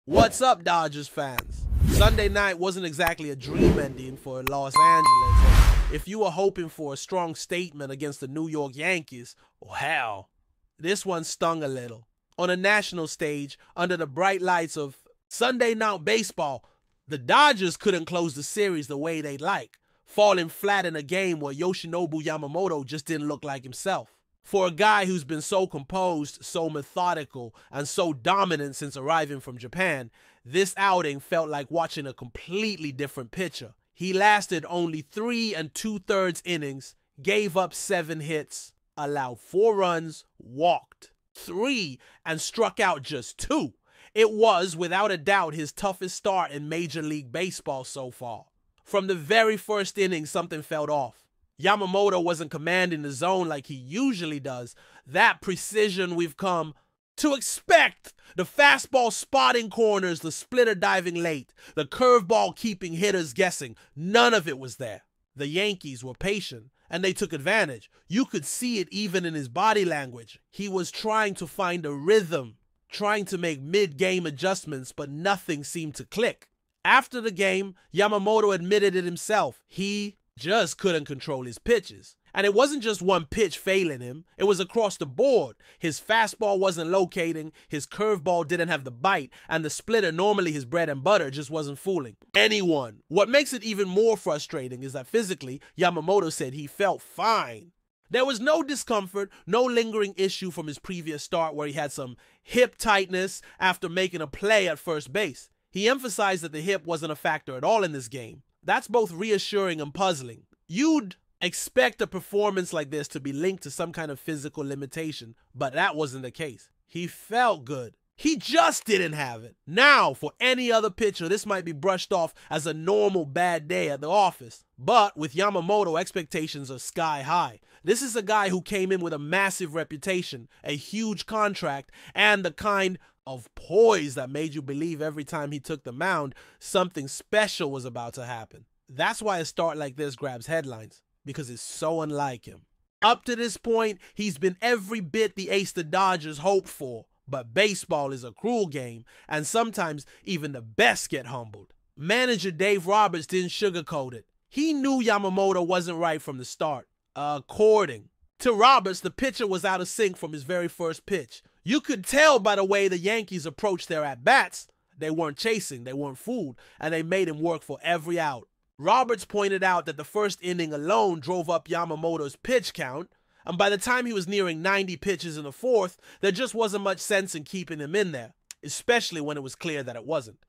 What's up, Dodgers fans? Sunday night wasn't exactly a dream ending for Los Angeles. If you were hoping for a strong statement against the New York Yankees, well, this one stung a little. On a national stage, under the bright lights of Sunday night baseball, the Dodgers couldn't close the series the way they'd like, falling flat in a game where Yoshinobu Yamamoto just didn't look like himself. For a guy who's been so composed, so methodical, and so dominant since arriving from Japan, this outing felt like watching a completely different pitcher. He lasted only 3 2/3 innings, gave up 7 hits, allowed 4 runs, walked 3, and struck out just 2. It was, without a doubt, his toughest start in Major League Baseball so far. From the very first inning, something felt off. Yamamoto wasn't commanding the zone like he usually does. That precision we've come to expect. The fastball spotting corners, the splitter diving late, the curveball keeping hitters guessing. None of it was there. The Yankees were patient, and they took advantage. You could see it even in his body language. He was trying to find a rhythm, trying to make mid-game adjustments, but nothing seemed to click. After the game, Yamamoto admitted it himself. He just couldn't control his pitches. And it wasn't just one pitch failing him, it was across the board. His fastball wasn't locating, his curveball didn't have the bite, and the splitter, normally his bread and butter, just wasn't fooling anyone. What makes it even more frustrating is that physically, Yamamoto said he felt fine. There was no discomfort, no lingering issue from his previous start where he had some hip tightness after making a play at first base. He emphasized that the hip wasn't a factor at all in this game. That's both reassuring and puzzling. You'd expect a performance like this to be linked to some kind of physical limitation, but that wasn't the case. He felt good. He just didn't have it. Now, for any other pitcher, this might be brushed off as a normal bad day at the office. But with Yamamoto, expectations are sky high. This is a guy who came in with a massive reputation, a huge contract, and the kind of poise that made you believe every time he took the mound, something special was about to happen. That's why a start like this grabs headlines, because it's so unlike him. Up to this point, he's been every bit the ace the Dodgers hoped for, but baseball is a cruel game, and sometimes even the best get humbled. Manager Dave Roberts didn't sugarcoat it. He knew Yamamoto wasn't right from the start. According to Roberts, the pitcher was out of sync from his very first pitch. You could tell by the way the Yankees approached their at-bats. They weren't chasing, they weren't fooled, and they made him work for every out. Roberts pointed out that the first inning alone drove up Yamamoto's pitch count, and by the time he was nearing 90 pitches in the fourth, there just wasn't much sense in keeping him in there, especially when it was clear that it wasn't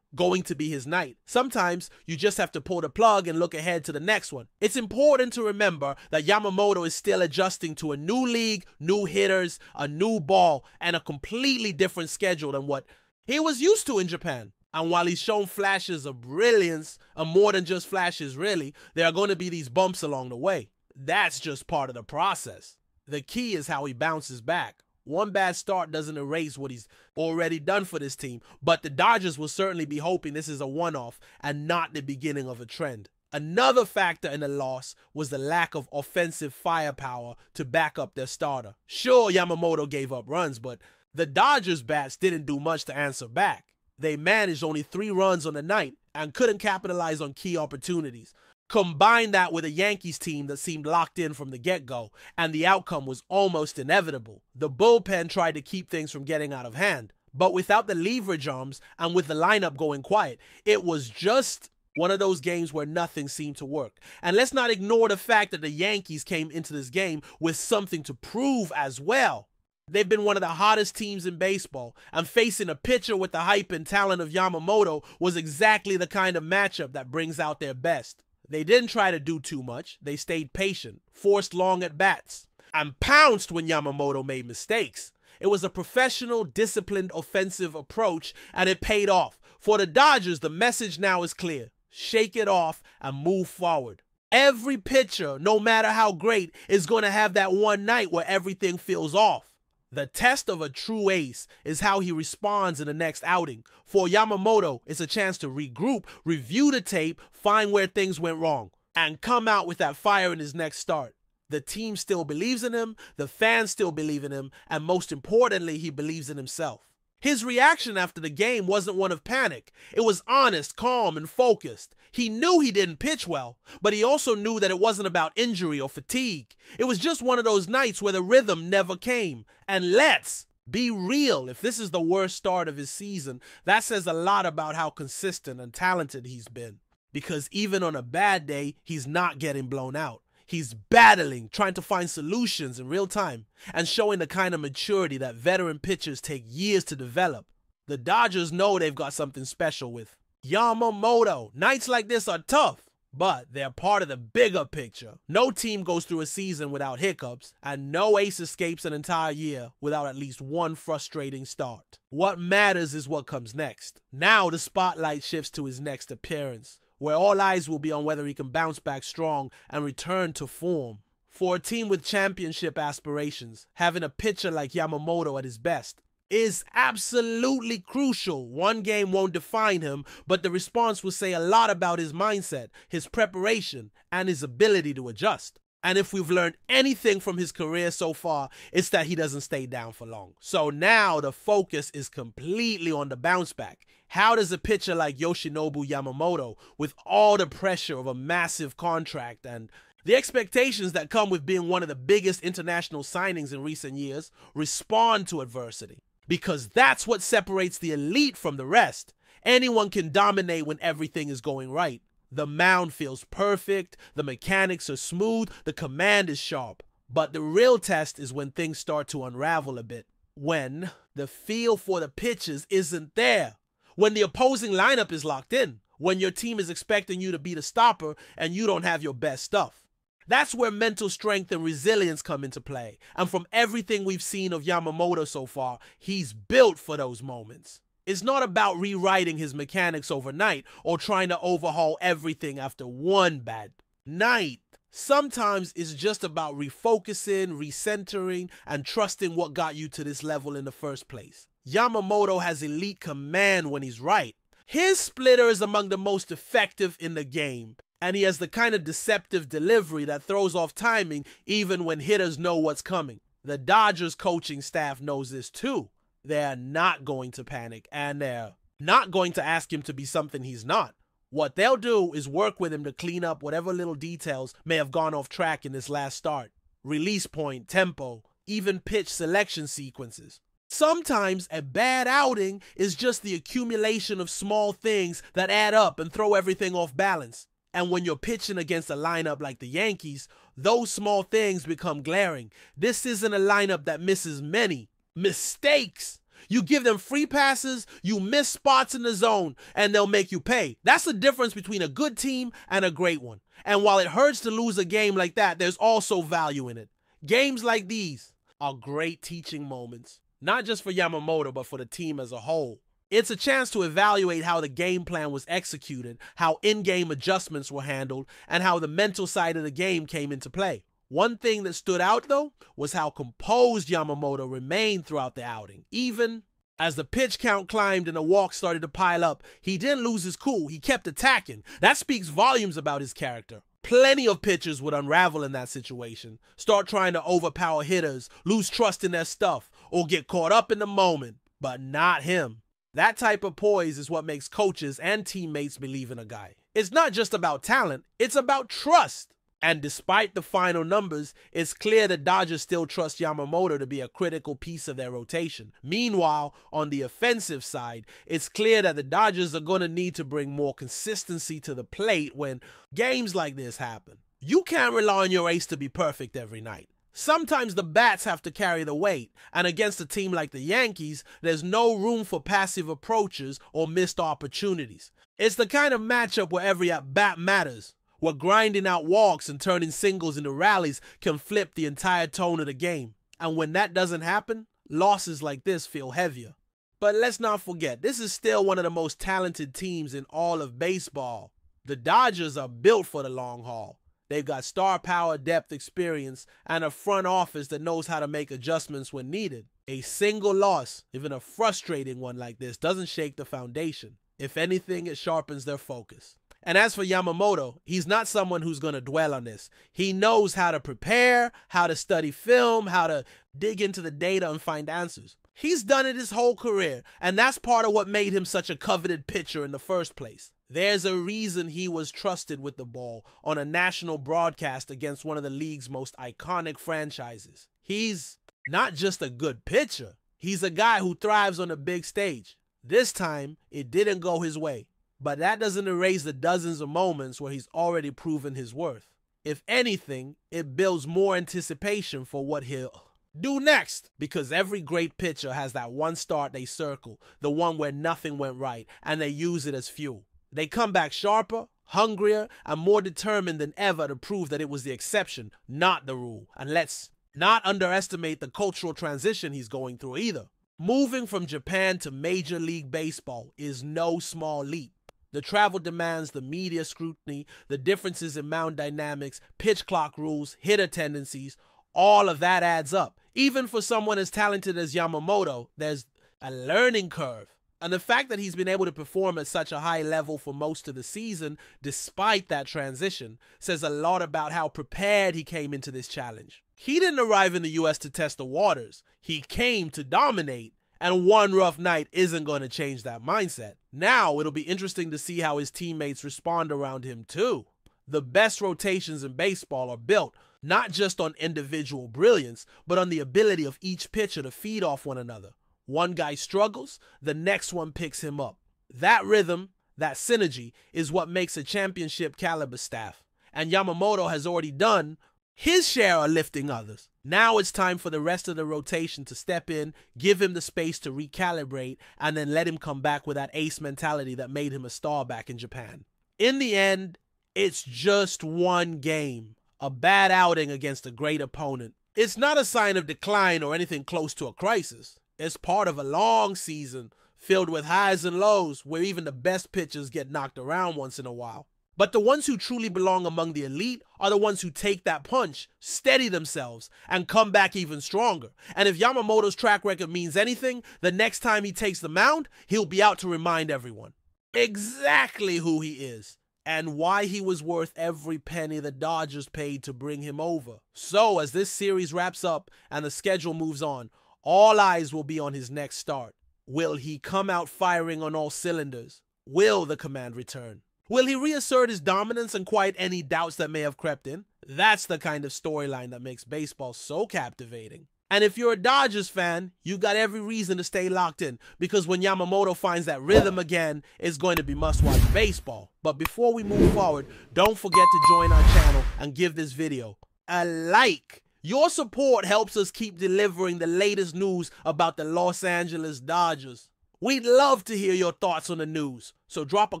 going to be his night. Sometimes you just have to pull the plug and look ahead to the next one. It's important to remember that Yamamoto is still adjusting to a new league, new hitters, a new ball, and a completely different schedule than what he was used to in Japan. And while he's shown flashes of brilliance, and more than just flashes really, there are going to be these bumps along the way. That's just part of the process. The key is how he bounces back. One bad start doesn't erase what he's already done for this team, but the Dodgers will certainly be hoping this is a one-off and not the beginning of a trend. Another factor in the loss was the lack of offensive firepower to back up their starter. Sure, Yamamoto gave up runs, but the Dodgers' bats didn't do much to answer back. They managed only 3 runs on the night and couldn't capitalize on key opportunities. Combine that with a Yankees team that seemed locked in from the get-go, and the outcome was almost inevitable. The bullpen tried to keep things from getting out of hand, but without the leverage arms and with the lineup going quiet, it was just one of those games where nothing seemed to work. And let's not ignore the fact that the Yankees came into this game with something to prove as well. They've been one of the hottest teams in baseball, and facing a pitcher with the hype and talent of Yamamoto was exactly the kind of matchup that brings out their best. They didn't try to do too much. They stayed patient, forced long at-bats, and pounced when Yamamoto made mistakes. It was a professional, disciplined, offensive approach, and it paid off. For the Dodgers, the message now is clear. Shake it off and move forward. Every pitcher, no matter how great, is going to have that one night where everything feels off. The test of a true ace is how he responds in the next outing. For Yamamoto, it's a chance to regroup, review the tape, find where things went wrong, and come out with that fire in his next start. The team still believes in him, the fans still believe in him, and most importantly, he believes in himself. His reaction after the game wasn't one of panic. It was honest, calm, and focused. He knew he didn't pitch well, but he also knew that it wasn't about injury or fatigue. It was just one of those nights where the rhythm never came. And let's be real, if this is the worst start of his season, that says a lot about how consistent and talented he's been. Because even on a bad day, he's not getting blown out. He's battling, trying to find solutions in real time, and showing the kind of maturity that veteran pitchers take years to develop. The Dodgers know they've got something special with Yamamoto. Nights like this are tough, but they're part of the bigger picture. No team goes through a season without hiccups, and no ace escapes an entire year without at least one frustrating start. What matters is what comes next. Now the spotlight shifts to his next appearance, where all eyes will be on whether he can bounce back strong and return to form. For a team with championship aspirations, having a pitcher like Yamamoto at his best is absolutely crucial. One game won't define him, but the response will say a lot about his mindset, his preparation, and his ability to adjust. And if we've learned anything from his career so far, it's that he doesn't stay down for long. So now the focus is completely on the bounce back. How does a pitcher like Yoshinobu Yamamoto, with all the pressure of a massive contract and the expectations that come with being one of the biggest international signings in recent years, respond to adversity? Because that's what separates the elite from the rest. Anyone can dominate when everything is going right. The mound feels perfect, the mechanics are smooth, the command is sharp. But the real test is when things start to unravel a bit. When the feel for the pitches isn't there. When the opposing lineup is locked in. When your team is expecting you to be the stopper and you don't have your best stuff. That's where mental strength and resilience come into play. And from everything we've seen of Yamamoto so far, he's built for those moments. It's not about rewriting his mechanics overnight or trying to overhaul everything after one bad night. Sometimes it's just about refocusing, recentering, and trusting what got you to this level in the first place. Yamamoto has elite command when he's right. His splitter is among the most effective in the game, and he has the kind of deceptive delivery that throws off timing even when hitters know what's coming. The Dodgers coaching staff knows this too. They're not going to panic, and they're not going to ask him to be something he's not. What they'll do is work with him to clean up whatever little details may have gone off track in this last start. Release point, tempo, even pitch selection sequences. Sometimes a bad outing is just the accumulation of small things that add up and throw everything off balance. And when you're pitching against a lineup like the Yankees, those small things become glaring. This isn't a lineup that misses many mistakes. You give them free passes, you miss spots in the zone, and they'll make you pay. That's the difference between a good team and a great one. And while it hurts to lose a game like that, there's also value in it. Games like these are great teaching moments, not just for Yamamoto, but for the team as a whole. It's a chance to evaluate how the game plan was executed, how in-game adjustments were handled, and how the mental side of the game came into play. One thing that stood out, though, was how composed Yamamoto remained throughout the outing. Even as the pitch count climbed and the walks started to pile up, he didn't lose his cool. He kept attacking. That speaks volumes about his character. Plenty of pitchers would unravel in that situation, start trying to overpower hitters, lose trust in their stuff, or get caught up in the moment. But not him. That type of poise is what makes coaches and teammates believe in a guy. It's not just about talent, it's about trust. And despite the final numbers, it's clear the Dodgers still trust Yamamoto to be a critical piece of their rotation. Meanwhile, on the offensive side, it's clear that the Dodgers are going to need to bring more consistency to the plate when games like this happen. You can't rely on your ace to be perfect every night. Sometimes the bats have to carry the weight, and against a team like the Yankees, there's no room for passive approaches or missed opportunities. It's the kind of matchup where every at-bat matters, where grinding out walks and turning singles into rallies can flip the entire tone of the game. And when that doesn't happen, losses like this feel heavier. But let's not forget, this is still one of the most talented teams in all of baseball. The Dodgers are built for the long haul. They've got star power, depth, experience, and a front office that knows how to make adjustments when needed. A single loss, even a frustrating one like this, doesn't shake the foundation. If anything, it sharpens their focus. And as for Yamamoto, he's not someone who's going to dwell on this. He knows how to prepare, how to study film, how to dig into the data and find answers. He's done it his whole career, and that's part of what made him such a coveted pitcher in the first place. There's a reason he was trusted with the ball on a national broadcast against one of the league's most iconic franchises. He's not just a good pitcher, he's a guy who thrives on a big stage. This time, it didn't go his way, but that doesn't erase the dozens of moments where he's already proven his worth. If anything, it builds more anticipation for what he'll do next, because every great pitcher has that one start they circle, the one where nothing went right, and they use it as fuel. They come back sharper, hungrier, and more determined than ever to prove that it was the exception, not the rule. And let's not underestimate the cultural transition he's going through either. Moving from Japan to Major League Baseball is no small leap. The travel demands, the media scrutiny, the differences in mound dynamics, pitch clock rules, hitter tendencies, all of that adds up. Even for someone as talented as Yamamoto, there's a learning curve. And the fact that he's been able to perform at such a high level for most of the season, despite that transition, says a lot about how prepared he came into this challenge. He didn't arrive in the US to test the waters. He came to dominate. And one rough night isn't going to change that mindset. Now, it'll be interesting to see how his teammates respond around him too. The best rotations in baseball are built not just on individual brilliance, but on the ability of each pitcher to feed off one another. One guy struggles, the next one picks him up. That rhythm, that synergy, is what makes a championship caliber staff. And Yamamoto has already done his share of lifting others. Now it's time for the rest of the rotation to step in, give him the space to recalibrate, and then let him come back with that ace mentality that made him a star back in Japan. In the end, it's just one game. A bad outing against a great opponent. It's not a sign of decline or anything close to a crisis. It's part of a long season filled with highs and lows where even the best pitchers get knocked around once in a while. But the ones who truly belong among the elite are the ones who take that punch, steady themselves, and come back even stronger. And if Yamamoto's track record means anything, the next time he takes the mound, he'll be out to remind everyone exactly who he is and why he was worth every penny the Dodgers paid to bring him over. So as this series wraps up and the schedule moves on, all eyes will be on his next start. Will he come out firing on all cylinders? Will the command return? Will he reassert his dominance and quiet any doubts that may have crept in? That's the kind of storyline that makes baseball so captivating. And if you're a Dodgers fan, you got every reason to stay locked in, because when Yamamoto finds that rhythm again, it's going to be must-watch baseball. But before we move forward, don't forget to join our channel and give this video a like. Your support helps us keep delivering the latest news about the Los Angeles Dodgers. We'd love to hear your thoughts on the news, so drop a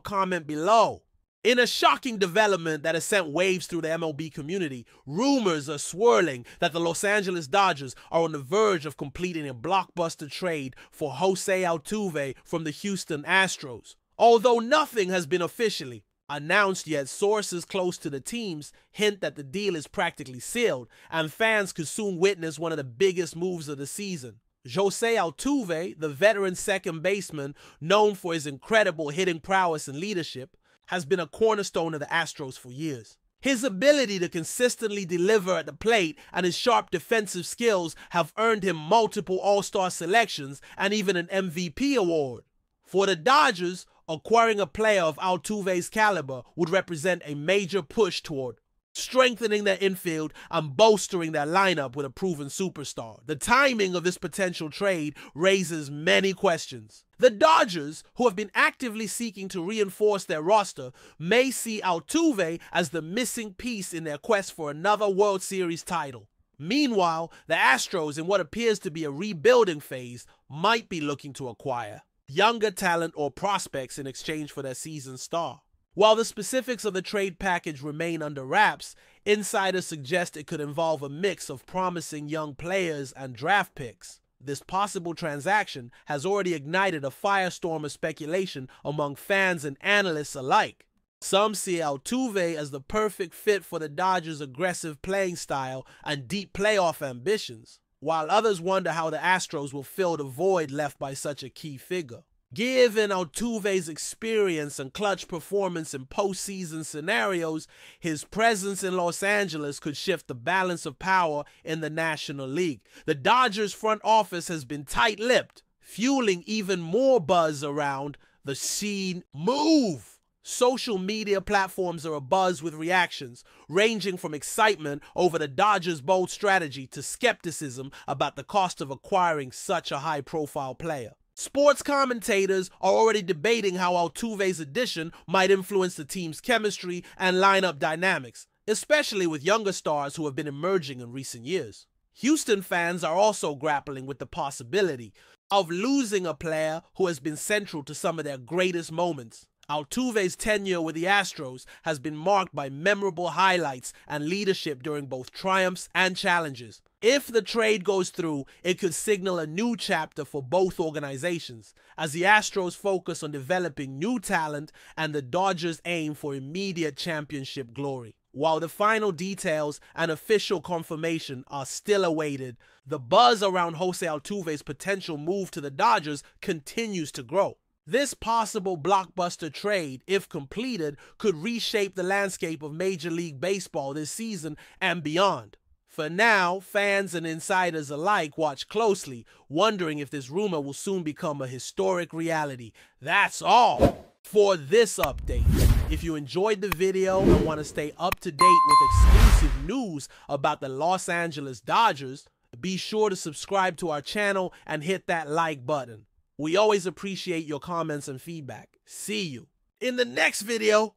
comment below. In a shocking development that has sent waves through the MLB community, rumors are swirling that the Los Angeles Dodgers are on the verge of completing a blockbuster trade for Jose Altuve from the Houston Astros. Although nothing has been officially announced yet, sources close to the teams hint that the deal is practically sealed, and fans could soon witness one of the biggest moves of the season. Jose Altuve, the veteran second baseman known for his incredible hitting prowess and leadership, has been a cornerstone of the Astros for years. His ability to consistently deliver at the plate and his sharp defensive skills have earned him multiple All-Star selections and even an MVP award. For the Dodgers, acquiring a player of Altuve's caliber would represent a major push toward strengthening their infield and bolstering their lineup with a proven superstar. The timing of this potential trade raises many questions. The Dodgers, who have been actively seeking to reinforce their roster, may see Altuve as the missing piece in their quest for another World Series title. Meanwhile, the Astros, in what appears to be a rebuilding phase, might be looking to acquire younger talent or prospects in exchange for their season star. While the specifics of the trade package remain under wraps, insiders suggest it could involve a mix of promising young players and draft picks. This possible transaction has already ignited a firestorm of speculation among fans and analysts alike. Some see Altuve as the perfect fit for the Dodgers' aggressive playing style and deep playoff ambitions, while others wonder how the Astros will fill the void left by such a key figure. Given Altuve's experience and clutch performance in postseason scenarios, his presence in Los Angeles could shift the balance of power in the National League. The Dodgers front office has been tight-lipped, fueling even more buzz around the scene move. Social media platforms are abuzz with reactions, ranging from excitement over the Dodgers' bold strategy to skepticism about the cost of acquiring such a high-profile player. Sports commentators are already debating how Altuve's addition might influence the team's chemistry and lineup dynamics, especially with younger stars who have been emerging in recent years. Houston fans are also grappling with the possibility of losing a player who has been central to some of their greatest moments. Altuve's tenure with the Astros has been marked by memorable highlights and leadership during both triumphs and challenges. If the trade goes through, it could signal a new chapter for both organizations, as the Astros focus on developing new talent and the Dodgers aim for immediate championship glory. While the final details and official confirmation are still awaited, the buzz around Jose Altuve's potential move to the Dodgers continues to grow. This possible blockbuster trade, if completed, could reshape the landscape of Major League Baseball this season and beyond. For now, fans and insiders alike watch closely, wondering if this rumor will soon become a historic reality. That's all for this update. If you enjoyed the video and want to stay up to date with exclusive news about the Los Angeles Dodgers, be sure to subscribe to our channel and hit that like button. We always appreciate your comments and feedback. See you in the next video.